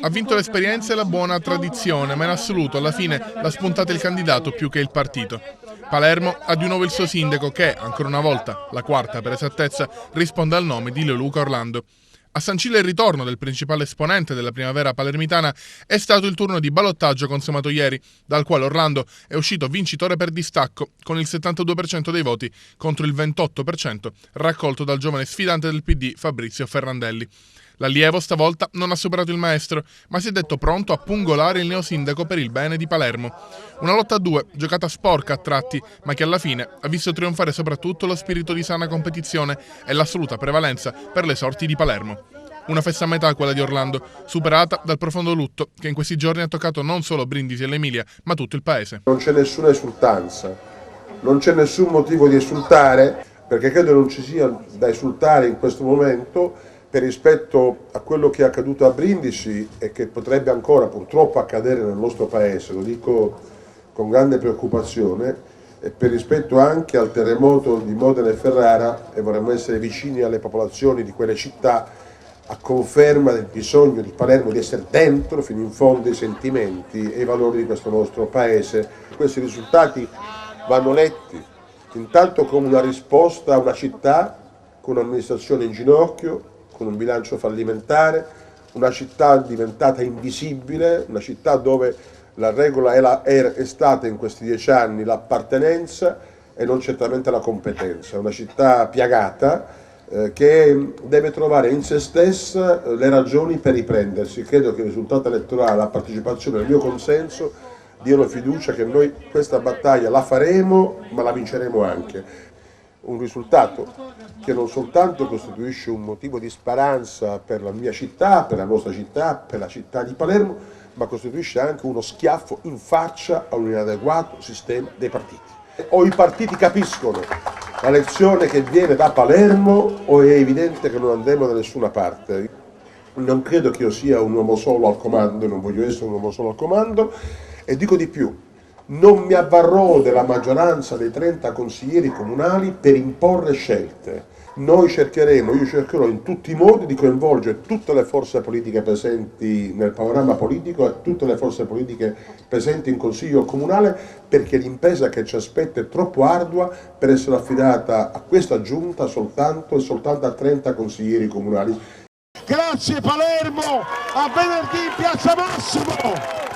Ha vinto l'esperienza e la buona tradizione, ma in assoluto alla fine l'ha spuntata il candidato più che il partito. Palermo ha di nuovo il suo sindaco che, ancora una volta, la quarta per esattezza, risponde al nome di Leoluca Orlando. A sancire il ritorno del principale esponente della primavera palermitana è stato il turno di ballottaggio consumato ieri, dal quale Orlando è uscito vincitore per distacco con il 72% dei voti contro il 28% raccolto dal giovane sfidante del PD Fabrizio Ferrandelli. L'allievo stavolta non ha superato il maestro, ma si è detto pronto a pungolare il neosindaco per il bene di Palermo. Una lotta a due, giocata sporca a tratti, ma che alla fine ha visto trionfare soprattutto lo spirito di sana competizione e l'assoluta prevalenza per le sorti di Palermo. Una festa a metà quella di Orlando, superata dal profondo lutto che in questi giorni ha toccato non solo Brindisi e l'Emilia, ma tutto il paese. Non c'è nessuna esultanza, non c'è nessun motivo di esultare, perché credo non ci sia da esultare in questo momento per rispetto a quello che è accaduto a Brindisi e che potrebbe ancora purtroppo accadere nel nostro paese, lo dico con grande preoccupazione, e per rispetto anche al terremoto di Modena e Ferrara, e vorremmo essere vicini alle popolazioni di quelle città, a conferma del bisogno di Palermo di essere dentro fino in fondo i sentimenti e i valori di questo nostro paese. Questi risultati vanno letti intanto come una risposta a una città con un'amministrazione in ginocchio, con un bilancio fallimentare, una città diventata invisibile, una città dove la regola è stata in questi 10 anni l'appartenenza e non certamente la competenza, una città piagata che deve trovare in se stessa le ragioni per riprendersi. Credo che il risultato elettorale, la partecipazione e il mio consenso diano fiducia che noi questa battaglia la faremo, ma la vinceremo anche. Un risultato che non soltanto costituisce un motivo di speranza per la mia città, per la nostra città, per la città di Palermo, ma costituisce anche uno schiaffo in faccia a un inadeguato sistema dei partiti. O i partiti capiscono la lezione che viene da Palermo o è evidente che non andremo da nessuna parte. Non credo che io sia un uomo solo al comando, non voglio essere un uomo solo al comando, e dico di più. Non mi avvarrò della maggioranza dei 30 consiglieri comunali per imporre scelte. Io cercherò in tutti i modi di coinvolgere tutte le forze politiche presenti nel panorama politico e tutte le forze politiche presenti in consiglio comunale, perché l'impresa che ci aspetta è troppo ardua per essere affidata a questa giunta soltanto a 30 consiglieri comunali. Grazie Palermo, a venerdì in Piazza Massimo!